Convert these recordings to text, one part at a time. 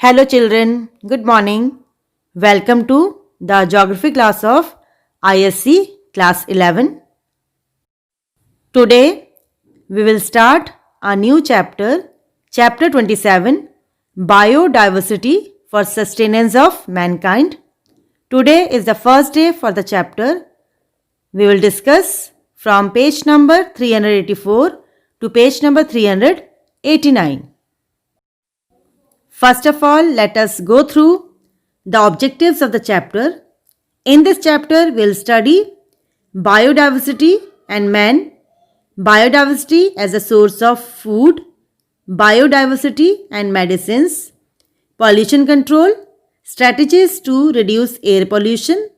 Hello, children. Good morning. Welcome to the geography class of ISC class 11. Today, we will start a new chapter, chapter 27, Biodiversity for Sustenance of Mankind. Today is the first day for the chapter. We will discuss from page number 384 to page number 389. First of all, let us go through the objectives of the chapter. In this chapter, we'll study biodiversity and man, biodiversity as a source of food, biodiversity and medicines, pollution control, strategies to reduce air pollution,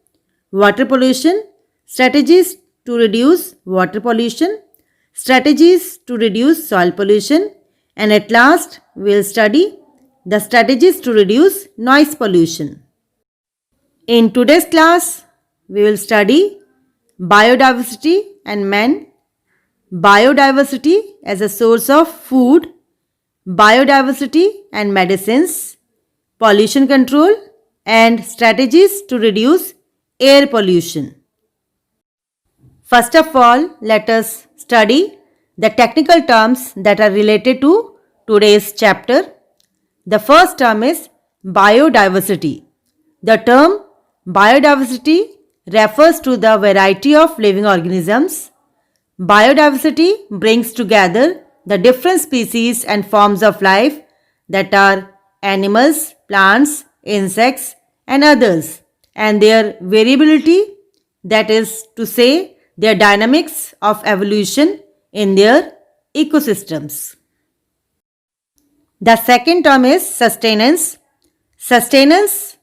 water pollution, strategies to reduce water pollution, strategies to reduce soil pollution, and at last, we'll study the strategies to reduce noise pollution. In today's class, we will study biodiversity and man, biodiversity as a source of food, biodiversity and medicines, pollution control, and strategies to reduce air pollution. First of all, let us study the technical terms that are related to today's chapter. The first term is biodiversity. The term biodiversity refers to the variety of living organisms. Biodiversity brings together the different species and forms of life that are animals, plants, insects, and others, and their variability, that is to say, their dynamics of evolution in their ecosystems. The second term is sustenance. Sustenance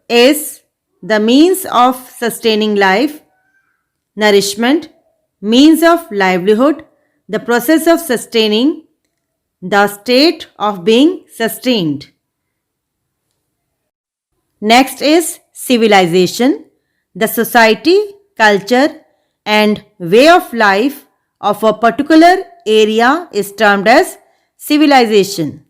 is the means of sustaining life, nourishment, means of livelihood, the process of sustaining, the state of being sustained. Next is civilization. The society, culture, and way of life of a particular area is termed as civilization.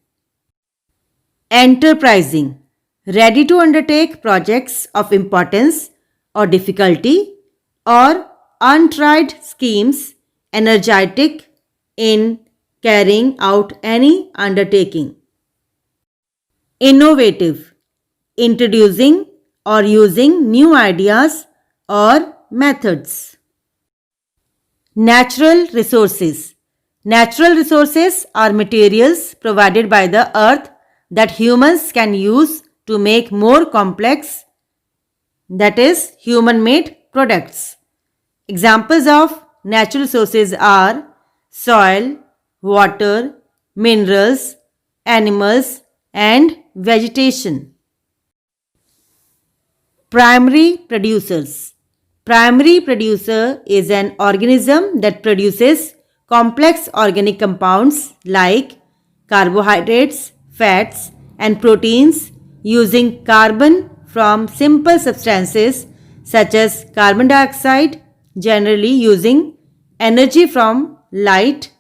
Enterprising, ready to undertake projects of importance or difficulty, or untried schemes, energetic in carrying out any undertaking. Innovative, introducing or using new ideas or methods. Natural resources. Natural resources are materials provided by the earth that humans can use to make more complex, that is, human-made products. Examples of natural resources are soil, water, minerals, animals, and vegetation. Primary producers. Primary producer is an organism that produces complex organic compounds like carbohydrates, fats, and proteins using carbon from simple substances such as carbon dioxide, generally using energy from light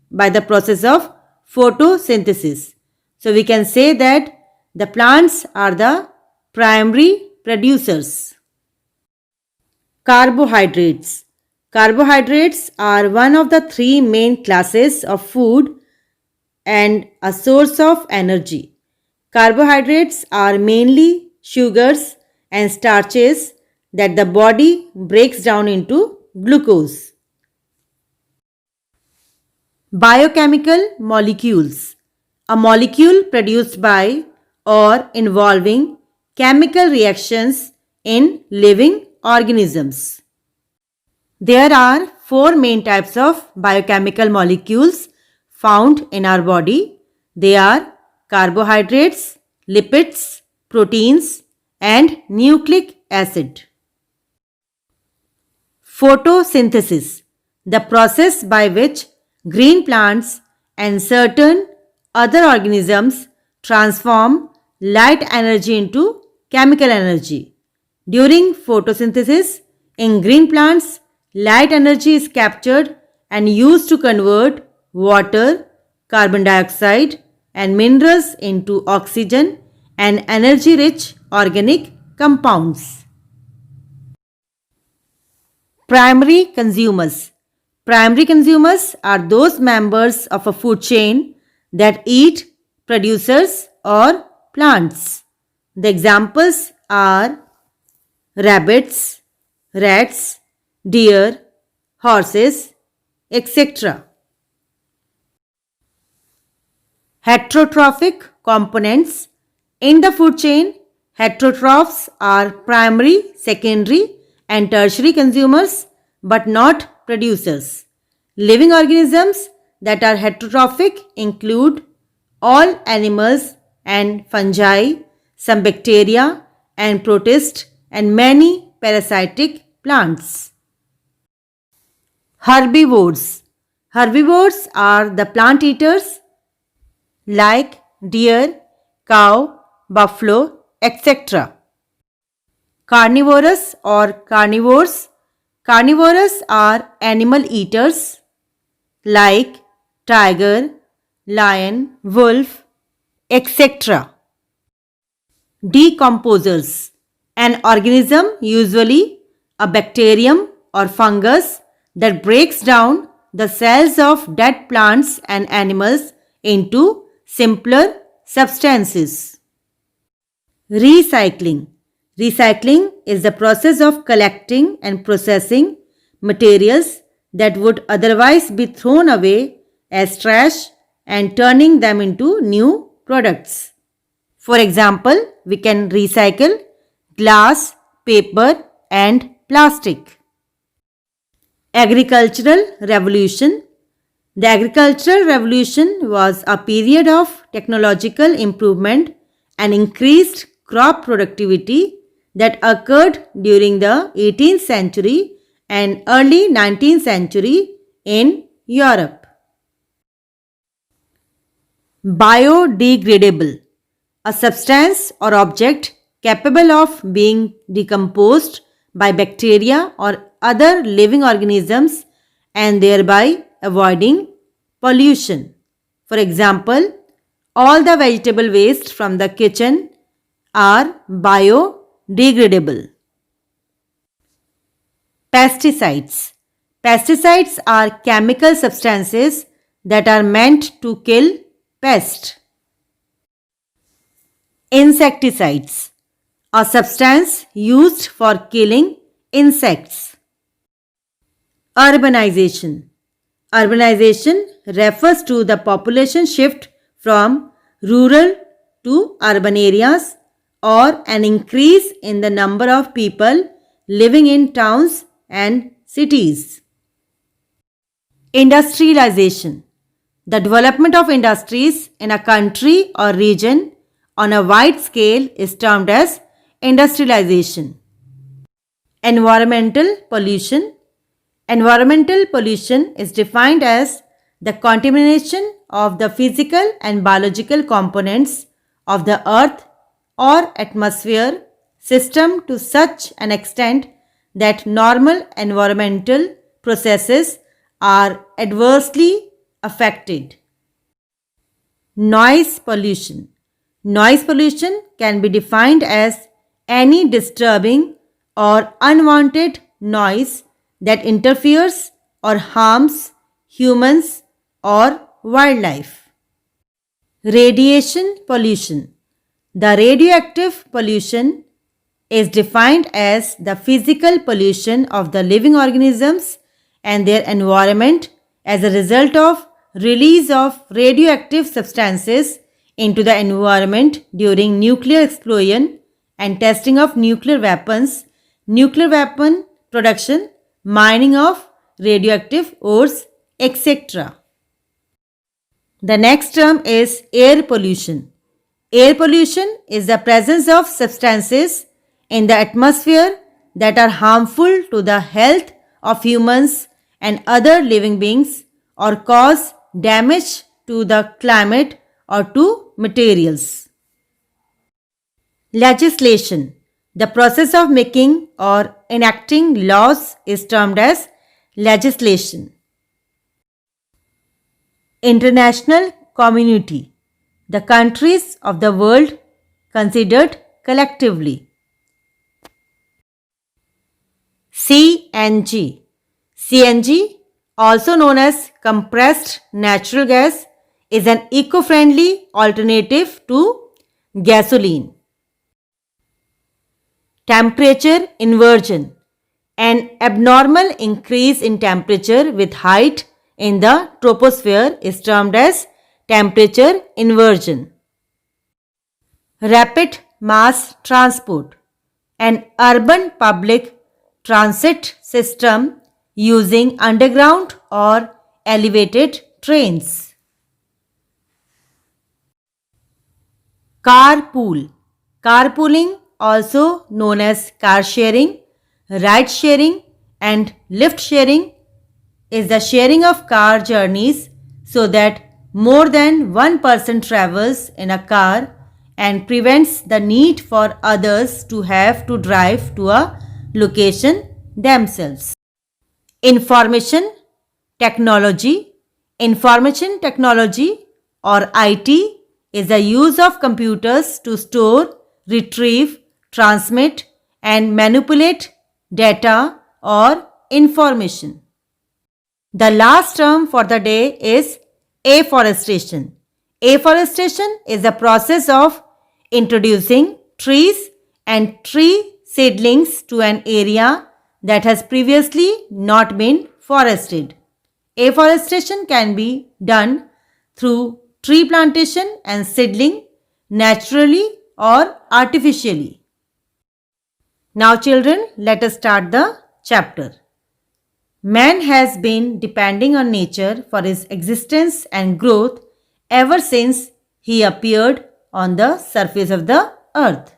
by the process of photosynthesis. So we can say that the plants are the primary producers. Carbohydrates. Carbohydrates are one of the three main classes of food and a source of energy. Carbohydrates are mainly sugars and starches that the body breaks down into glucose. Biochemical molecules. A molecule produced by or involving chemical reactions in living organisms. There are four main types of biochemical molecules found in our body. They are carbohydrates, lipids, proteins, and nucleic acid. Photosynthesis, the process by which green plants and certain other organisms transform light energy into chemical energy. During photosynthesis, in green plants, light energy is captured and used to convert water, carbon dioxide, and minerals into oxygen and energy-rich organic compounds. Primary consumers. Primary consumers are those members of a food chain that eat producers or plants. The examples are rabbits, rats, deer, horses, etc. Heterotrophic components. In the food chain, heterotrophs are primary, secondary, and tertiary consumers but not producers. Living organisms that are heterotrophic include all animals and fungi, some bacteria and protists, and many parasitic plants. Herbivores. Herbivores are the plant eaters like deer, cow, buffalo, etc. Carnivorous or carnivores. Carnivores are animal eaters like tiger, lion, wolf, etc. Decomposers. An organism, usually a bacterium or fungus, that breaks down the cells of dead plants and animals into simpler substances. Recycling. Recycling is the process of collecting and processing materials that would otherwise be thrown away as trash and turning them into new products. For example, we can recycle glass, paper, and plastic. Agricultural Revolution. The Agricultural Revolution was a period of technological improvement and increased crop productivity that occurred during the 18th century and early 19th century in Europe. Biodegradable. A substance or object capable of being decomposed by bacteria or other living organisms and thereby avoiding pollution. For example, all the vegetable waste from the kitchen are biodegradable. Pesticides. Pesticides are chemical substances that are meant to kill pests. Insecticides. A substance used for killing insects. Urbanization. Urbanization refers to the population shift from rural to urban areas or an increase in the number of people living in towns and cities. Industrialization. The development of industries in a country or region on a wide scale is termed as industrialization. Environmental pollution. Environmental pollution is defined as the contamination of the physical and biological components of the earth or atmosphere system to such an extent that normal environmental processes are adversely affected. Noise pollution. Noise pollution can be defined as any disturbing or unwanted noise that interferes or harms humans or wildlife. Radiation pollution. The radioactive pollution is defined as the physical pollution of the living organisms and their environment as a result of release of radioactive substances into the environment during nuclear explosion and testing of nuclear weapons, nuclear weapon production, mining of radioactive ores, etc. The next term is air pollution. Air pollution is the presence of substances in the atmosphere that are harmful to the health of humans and other living beings or cause damage to the climate or to materials. Legislation. The process of making or enacting laws is termed as legislation. International community. the countries of the world considered collectively. CNG. CNG, also known as compressed natural gas, is an eco-friendly alternative to gasoline. Temperature inversion. An abnormal increase in temperature with height in the troposphere is termed as temperature inversion. Rapid mass transport. An urban public transit system using underground or elevated trains. Carpool. Carpooling, also known as car sharing, ride sharing, and lift sharing, is the sharing of car journeys so that more than one person travels in a car and prevents the need for others to have to drive to a location themselves. Information technology. Information technology or IT is the use of computers to store, retrieve, transmit, and manipulate data or information. The last term for the day is afforestation. Afforestation is the process of introducing trees and tree seedlings to an area that has previously not been forested. Afforestation can be done through tree plantation and seedling naturally or artificially. Now children, let us start the chapter. Man has been depending on nature for his existence and growth ever since he appeared on the surface of the earth.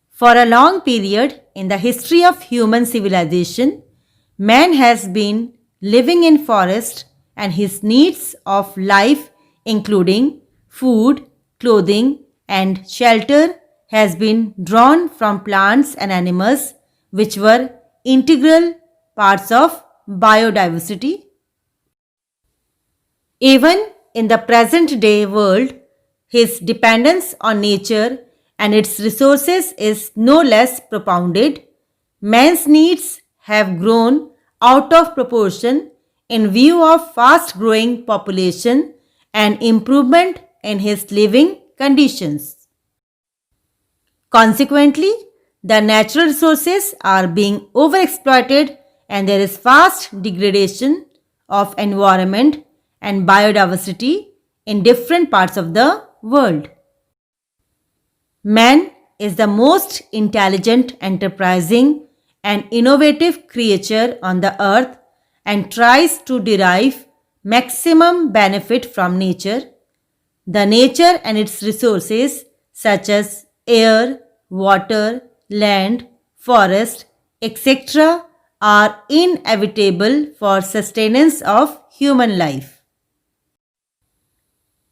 For a long period in the history of human civilization, man has been living in forest and his needs of life including food, clothing and shelter has been drawn from plants and animals which were integral parts of biodiversity. Even in the present day world, his dependence on nature and its resources is no less propounded. Man's needs have grown out of proportion in view of fast growing population and improvement in his living conditions. Consequently, the natural resources are being overexploited and there is fast degradation of environment and biodiversity in different parts of the world. Man is the most intelligent, enterprising, and innovative creature on the earth and tries to derive maximum benefit from nature. The nature and its resources such as air, water, land, forest, etc. are inevitable for sustenance of human life.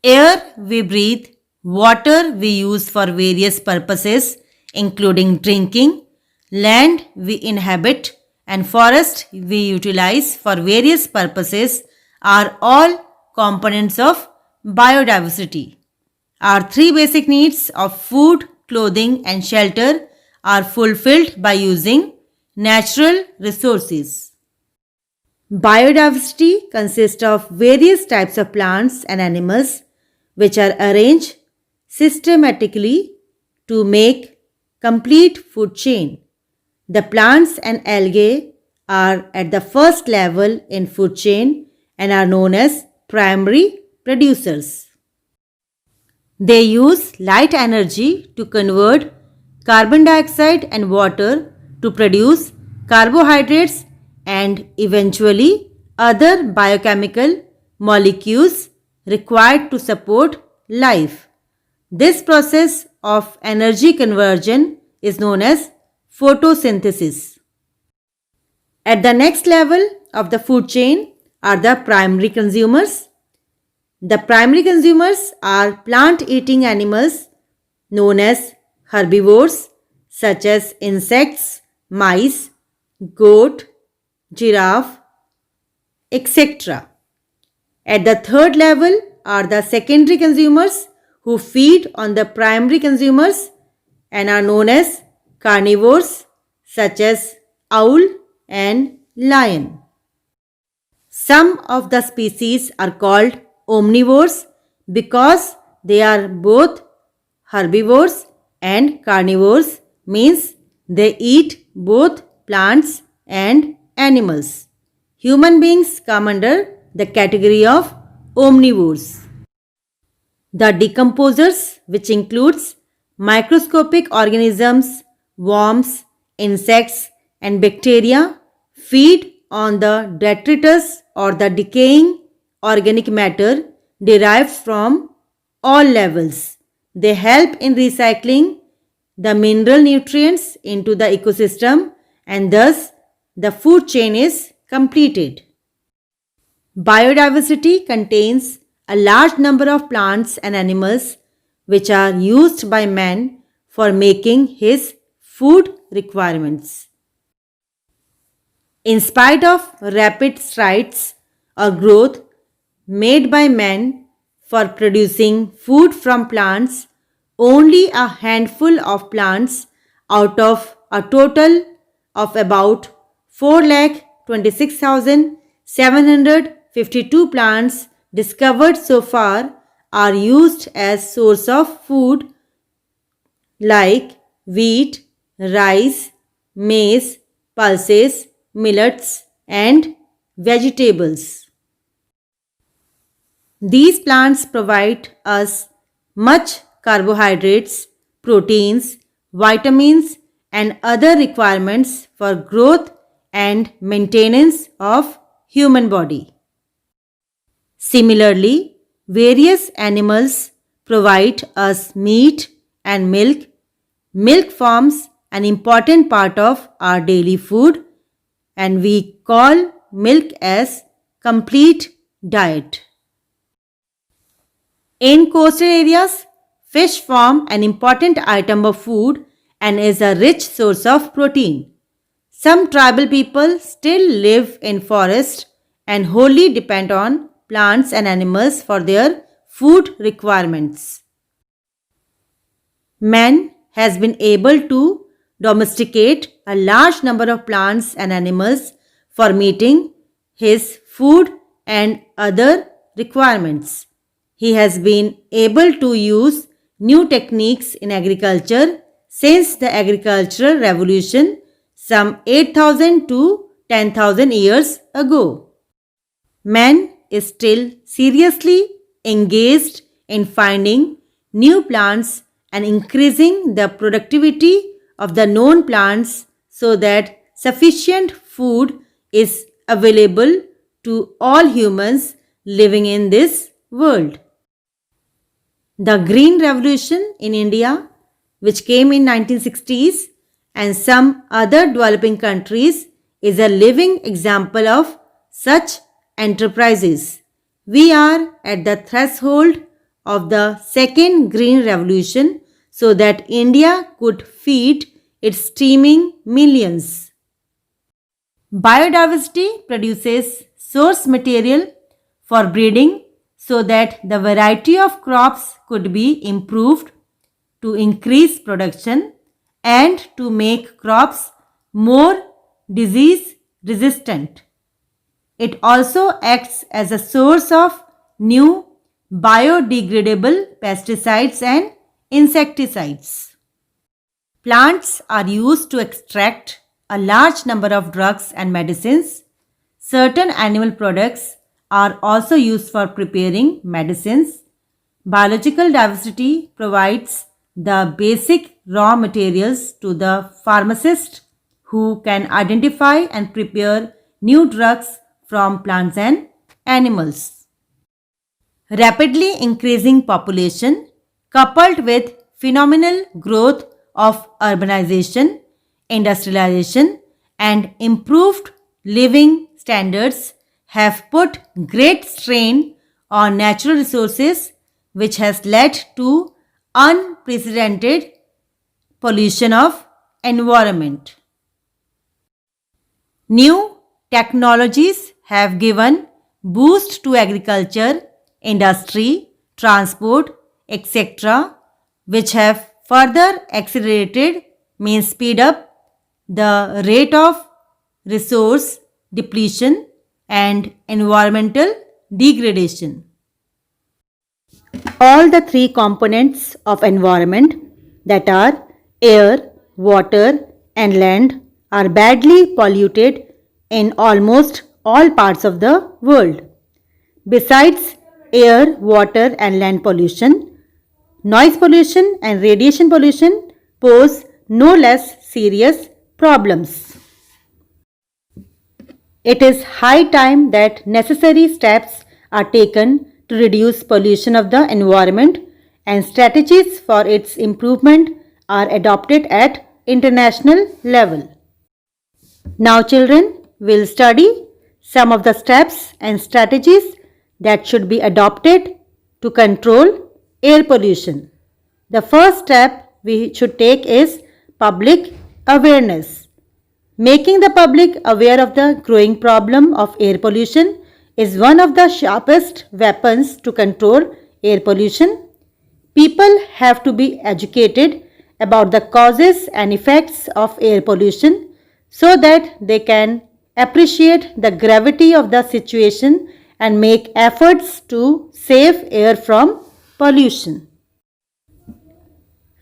Air we breathe, water we use for various purposes including drinking, land we inhabit and forest we utilize for various purposes are all components of biodiversity. Our three basic needs of food, clothing and shelter are fulfilled by using natural resources. Biodiversity consists of various types of plants and animals which are arranged systematically to make complete food chain. The plants and algae are at the first level in food chain and are known as primary producers. They use light energy to convert carbon dioxide and water to produce carbohydrates and eventually other biochemical molecules required to support life. This process of energy conversion is known as photosynthesis. At the next level of the food chain are the primary consumers. The primary consumers are plant-eating animals known as herbivores such as insects, mice, goat, giraffe, etc. At the third level are the secondary consumers who feed on the primary consumers and are known as carnivores such as owl and lion. Some of the species are called omnivores because they are both herbivores and carnivores, means they eat both plants and animals. Human beings come under the category of omnivores. The decomposers, which includes microscopic organisms, worms, insects, and bacteria, feed on the detritus or the decaying organic matter derived from all levels. They help in recycling the mineral nutrients into the ecosystem, and thus the food chain is completed. Biodiversity contains a large number of plants and animals which are used by man for making his food requirements. In spite of rapid strides or growth made by man for producing food from plants, only a handful of plants out of a total of about 4,26,752 plants discovered so far are used as source of food like wheat, rice, maize, pulses, millets, and vegetables. These plants provide us much carbohydrates, proteins, vitamins, and other requirements for growth and maintenance of human body. Similarly, various animals provide us meat and milk. Milk forms an important part of our daily food, and we call milk as complete diet. In coastal areas, fish form an important item of food and is a rich source of protein. Some tribal people still live in forests and wholly depend on plants and animals for their food requirements. Man has been able to domesticate a large number of plants and animals for meeting his food and other requirements. He has been able to use new techniques in agriculture since the agricultural revolution some 8,000 to 10,000 years ago. Man is still seriously engaged in finding new plants and increasing the productivity of the known plants so that sufficient food is available to all humans living in this world. The Green Revolution in India, which came in 1960s, and some other developing countries, is a living example of such enterprises. We are at the threshold of the second Green Revolution so that India could feed its teeming millions. Biodiversity produces source material for breeding so that the variety of crops could be improved to increase production and to make crops more disease resistant. It also acts as a source of new biodegradable pesticides and insecticides. Plants are used to extract a large number of drugs and medicines. Certain animal products are also used for preparing medicines. Biological diversity provides the basic raw materials to the pharmacist who can identify and prepare new drugs from plants and animals. Rapidly increasing population coupled with phenomenal growth of urbanization, industrialization, and improved living standards have put great strain on natural resources, which has led to unprecedented pollution of environment. New technologies have given boost to agriculture, industry, transport, etc., which have further accelerated, means speed up, the rate of resource depletion and environmental degradation. All the three components of environment, that are air, water and land, are badly polluted in almost all parts of the world. Besides air, water and land pollution, noise pollution and radiation pollution pose no less serious problems. It is high time that necessary steps are taken to reduce pollution of the environment, and strategies for its improvement are adopted at international level. Now children, will study some of the steps and strategies that should be adopted to control air pollution. The first step we should take is public awareness. Making the public aware of the growing problem of air pollution is one of the sharpest weapons to control air pollution. People have to be educated about the causes and effects of air pollution so that they can appreciate the gravity of the situation and make efforts to save air from pollution.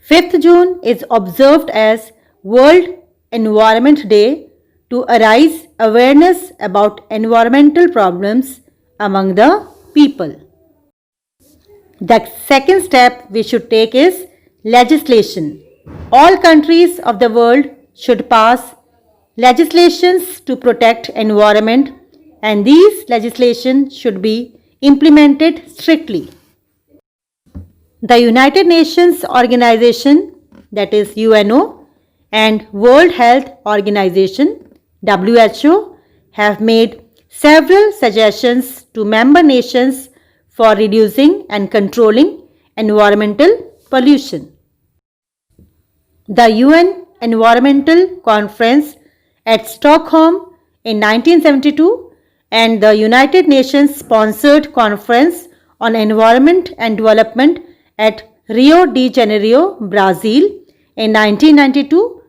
5th June is observed as World Environment Day to arise awareness about environmental problems among the people. The second step we should take is legislation. All countries of the world should pass legislations to protect environment, and these legislations should be implemented strictly. The United Nations Organization, that is UNO, and World Health Organization, WHO, have made several suggestions to member nations for reducing and controlling environmental pollution. The UN Environmental Conference at Stockholm in 1972 and the United Nations sponsored Conference on Environment and Development at Rio de Janeiro, Brazil in 1992,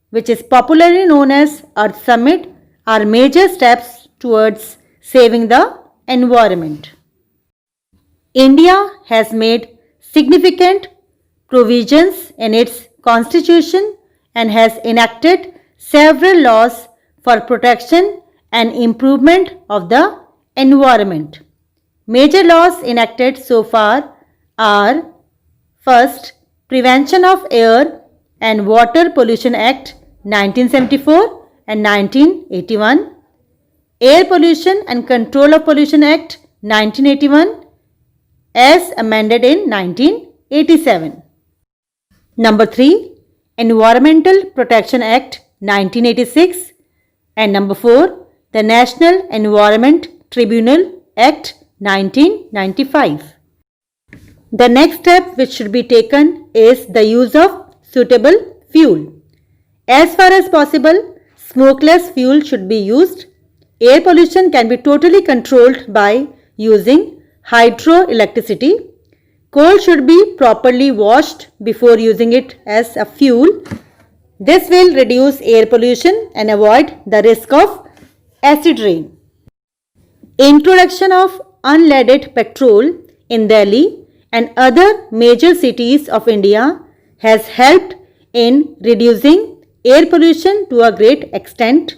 which is popularly known as Earth Summit, are major steps towards saving the environment. India has made significant provisions in its constitution and has enacted several laws for protection and improvement of the environment. Major laws enacted so far are: first, Prevention of Air and Water Pollution Act 1974 and 1981, Air Pollution and Control of Pollution Act 1981 as amended in 1987. Number 3, Environmental Protection Act 1986, and number 4, the National Environment Tribunal Act 1995. The next step which should be taken is the use of suitable fuel. As far as possible, smokeless fuel should be used. Air pollution can be totally controlled by using hydroelectricity. Coal should be properly washed before using it as a fuel. This will reduce air pollution and avoid the risk of acid rain. Introduction of unleaded petrol in Delhi and other major cities of India has helped in reducing air pollution to a great extent.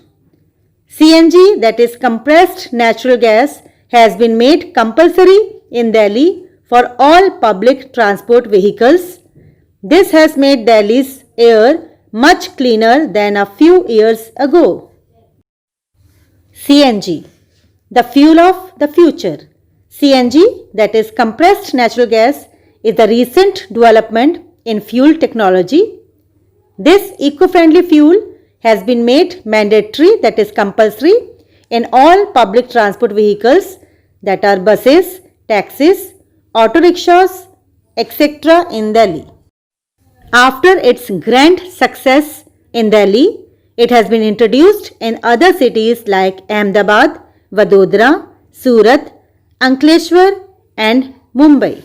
CNG, that is compressed natural gas, has been made compulsory in Delhi for all public transport vehicles. This has made Delhi's air much cleaner than a few years ago. CNG, the fuel of the future. CNG, that is compressed natural gas, is the recent development in fuel technology. This eco-friendly fuel has been made mandatory, that is compulsory, in all public transport vehicles, that are buses, taxis, auto rickshaws, etc. in Delhi. After its grand success in Delhi, it has been introduced in other cities like Ahmedabad, Vadodara, Surat, Ankleshwar and Mumbai.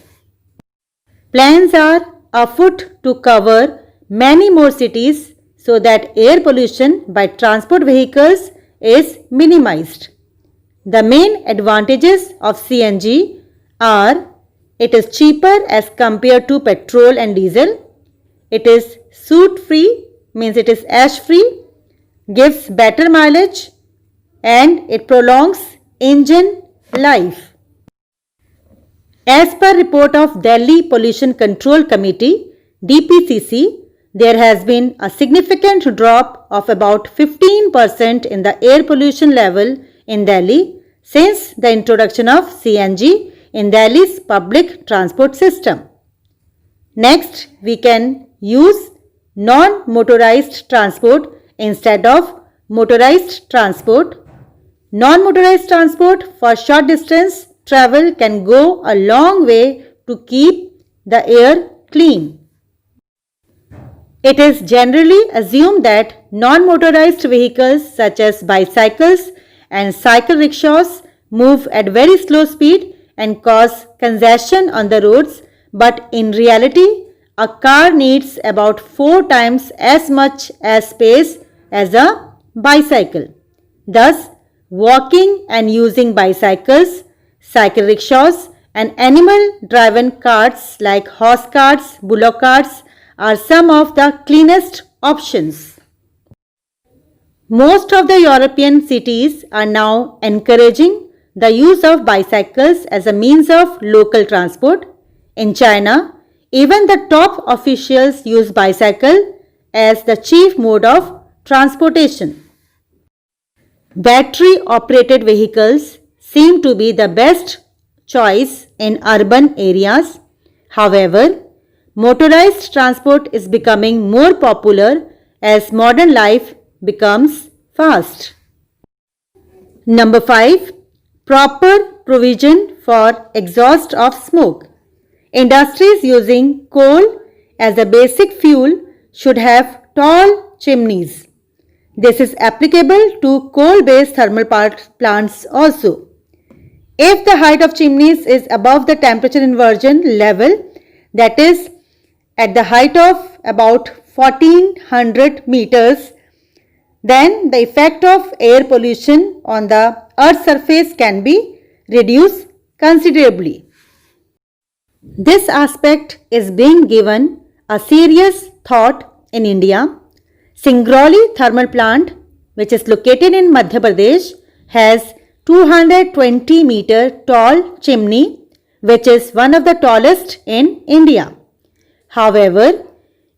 Plans are afoot to cover many more cities so that air pollution by transport vehicles is minimized. The main advantages of CNG are: it is cheaper as compared to petrol and diesel. It is soot free, means it is ash free, gives better mileage, and it prolongs engine life. As per report of Delhi Pollution Control Committee (DPCC), there has been a significant drop of about 15% in the air pollution level in Delhi since the introduction of CNG in Delhi's public transport system. Next, we can use non-motorized transport instead of motorized transport. Non-motorized transport for short distance travel can go a long way to keep the air clean. It is generally assumed that non-motorized vehicles such as bicycles and cycle rickshaws move at very slow speed and cause congestion on the roads, but in reality, a car needs about 4 times as much as space as a bicycle. Thus, walking and using bicycles, cycle rickshaws, and animal-driven carts like horse carts, bullock carts are some of the cleanest options. Most of the European cities are now encouraging the use of bicycles as a means of local transport. In China, even the top officials use bicycle as the chief mode of transportation. Battery-operated vehicles seem to be the best choice in urban areas. However, motorized transport is becoming more popular as modern life becomes fast. Number 5. Proper provision for exhaust of smoke. Industries using coal as a basic fuel should have tall chimneys. This is applicable to coal-based thermal power plants also. If the height of chimneys is above the temperature inversion level, that is at the height of about 1400 meters, then the effect of air pollution on the Earth's surface can be reduced considerably. This aspect is being given a serious thought in India. Singrauli thermal plant, which is located in Madhya Pradesh, has 220 meter tall chimney, which is one of the tallest in India. However,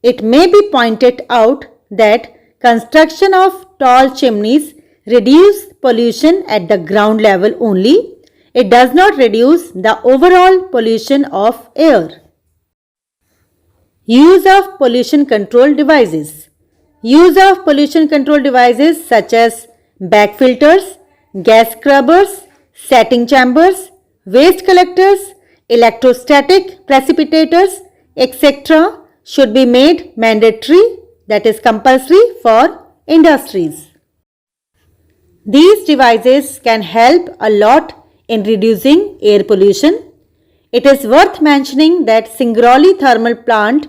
it may be pointed out that construction of tall chimneys reduce pollution at the ground level only. It does not reduce the overall pollution of air. Use of pollution control devices. Use of pollution control devices such as bag filters, gas scrubbers, setting chambers, waste collectors, electrostatic precipitators, etc. should be made mandatory, that is compulsory for industries. These devices can help a lot in reducing air pollution. It is worth mentioning that Singrauli thermal plant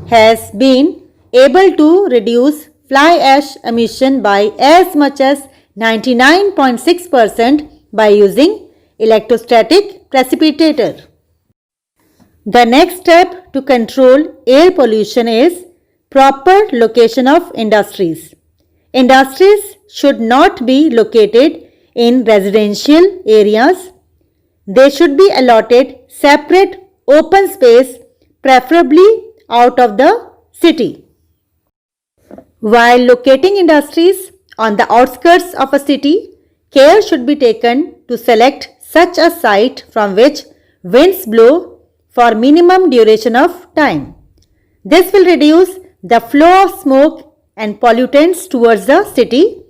has been able to reduce fly ash emission by as much as 99.6% by using electrostatic precipitator. The next step to control air pollution is proper location of industries. Industries should not be located in residential areas. They should be allotted separate open space, preferably out of the city. While locating industries on the outskirts of a city, care should be taken to select such a site from which winds blow for minimum duration of time. This will reduce the flow of smoke and pollutants towards the city,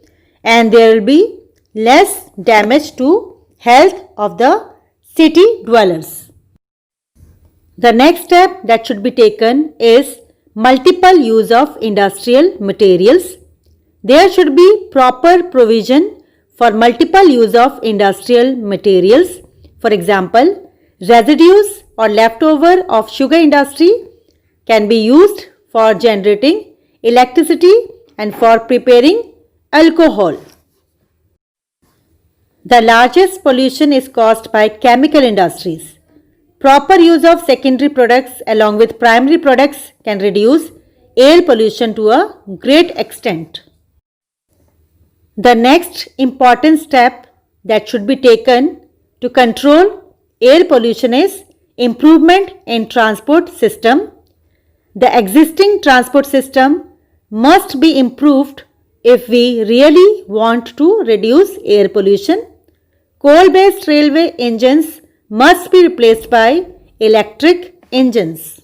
and there will be less damage to health of the city dwellers. The next step that should be taken is multiple use of industrial materials. There should be proper provision for multiple use of industrial materials. For example, residues or leftover of sugar industry can be used for generating electricity and for preparing alcohol. The largest pollution is caused by chemical industries. Proper use of secondary products along with primary products can reduce air pollution to a great extent. The next important step that should be taken to control air pollution is improvement in transport system. The existing transport system must be improved if we really want to reduce air pollution. Coal-based railway engines must be replaced by electric engines.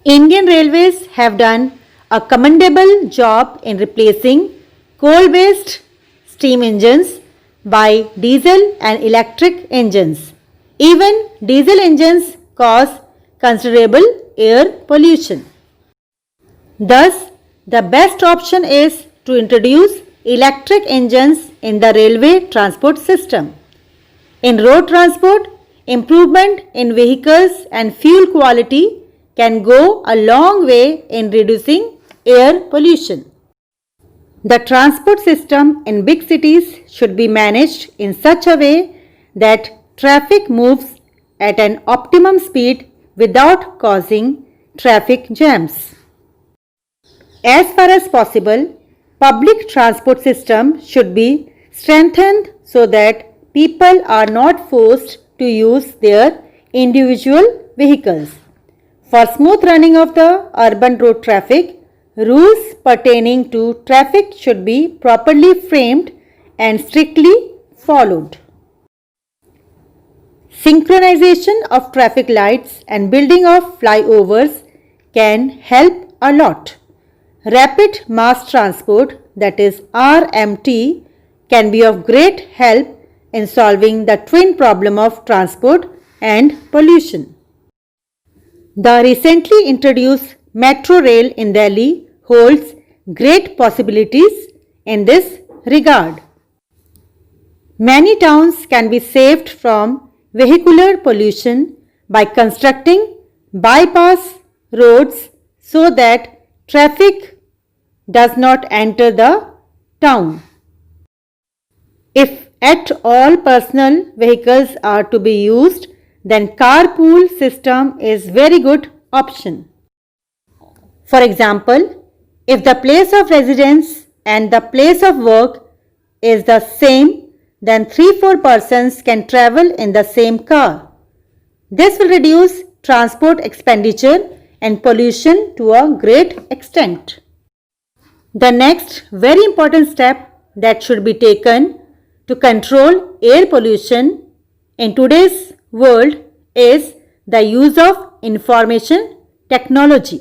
Indian Railways have done a commendable job in replacing coal-based steam engines by diesel and electric engines. Even diesel engines cause considerable air pollution. Thus, the best option is to introduce electric engines in the railway transport system. In road transport, improvement in vehicles and fuel quality can go a long way in reducing air pollution. The transport system in big cities should be managed in such a way that traffic moves at an optimum speed without causing traffic jams. As far as possible, public transport system should be strengthened so that people are not forced to use their individual vehicles. For smooth running of the urban road traffic, rules pertaining to traffic should be properly framed and strictly followed. Synchronization of traffic lights and building of flyovers can help a lot. Rapid mass transport, that is RMT, can be of great help in solving the twin problem of transport and pollution. The recently introduced metro rail in Delhi holds great possibilities in this regard. Many towns can be saved from vehicular pollution by constructing bypass roads so that traffic does not enter the town. If at all personal vehicles are to be used, then carpool system is very good option. For example, if the place of residence and the place of work is the same, then 3-4 persons can travel in the same car. This will reduce transport expenditure and pollution to a great extent. The next very important step that should be taken to control air pollution in today's world is the use of information technology.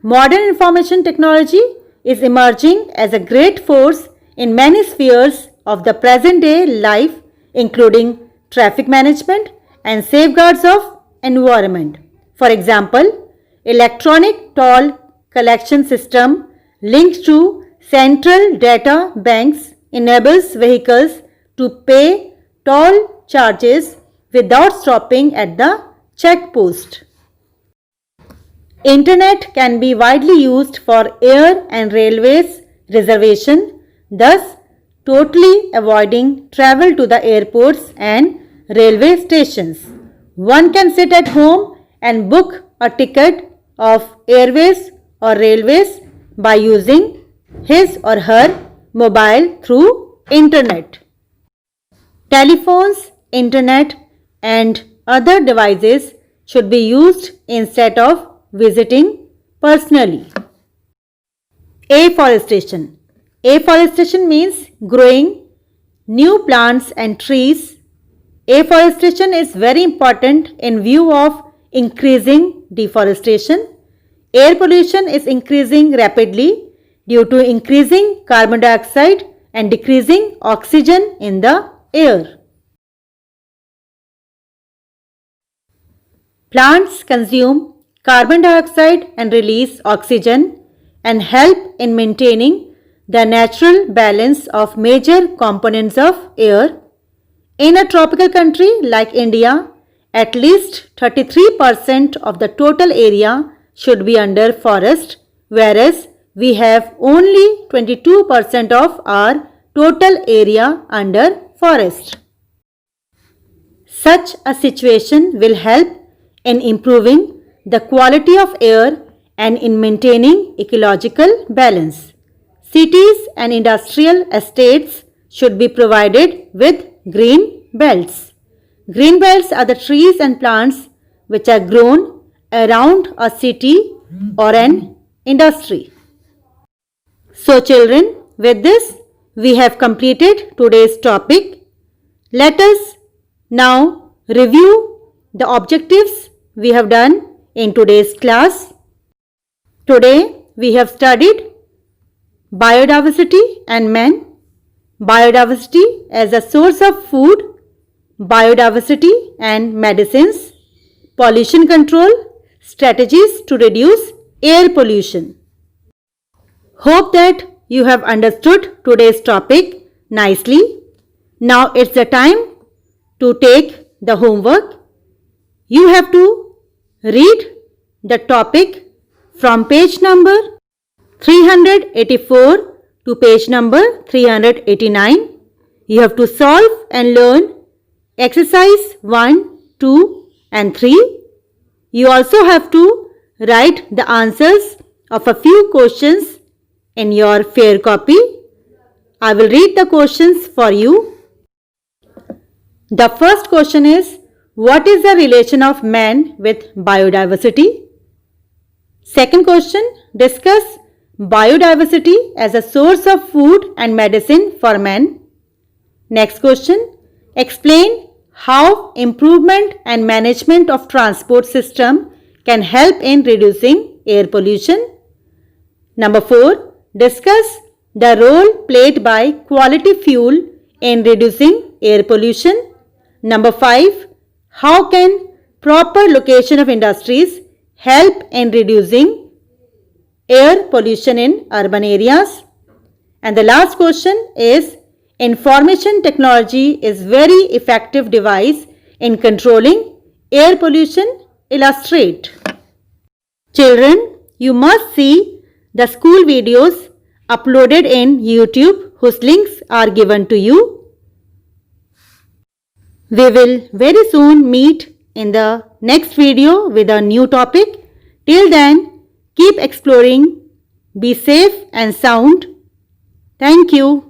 Modern information technology is emerging as a great force in many spheres of the present day life, including traffic management and safeguards of environment. For example, electronic toll collection system linked to central data banks enables vehicles to pay toll charges without stopping at the checkpost. Internet can be widely used for air and railways reservation, thus totally avoiding travel to the airports and railway stations. One can sit at home and book a ticket of airways or railways by using his or her mobile through internet. Telephones, internet and other devices should be used instead of visiting personally. Afforestation. Afforestation means growing new plants and trees. Afforestation is very important in view of increasing deforestation. Air pollution is increasing rapidly due to increasing carbon dioxide and decreasing oxygen in the air. Plants consume carbon dioxide and release oxygen and help in maintaining the natural balance of major components of air. In a tropical country like India, at least 33% of the total area should be under forest, whereas we have only 22% of our total area under forest. Such a situation will help in improving the quality of air and in maintaining ecological balance. Cities and industrial estates should be provided with green belts. Green belts are the trees and plants which are grown around a city or an industry. So children, with this we have completed today's topic. Let us now review the objectives we have done in today's class. Today we have studied biodiversity and man, biodiversity as a source of food, biodiversity and medicines, pollution control, strategies to reduce air pollution. Hope that you have understood today's topic nicely. Now it's the time to take the homework. You have to read the topic from page number 384 to page number 389. You have to solve and learn exercise 1, 2 and 3. You also have to write the answers of a few questions in your fair copy. I will read the questions for you. The first question is, what is the relation of man with biodiversity? Second question, discuss biodiversity as a source of food and medicine for man. Next question, explain how improvement and management of transport system can help in reducing air pollution. Number 4, discuss the role played by quality fuel in reducing air pollution. Number 5, how can proper location of industries help in reducing air pollution in urban areas? And the last question is, information technology is very effective device in controlling air pollution. Illustrate. Children, you must see the school videos uploaded in YouTube whose links are given to you. We will very soon meet in the next video with a new topic. Till then, keep exploring, be safe and sound. Thank you.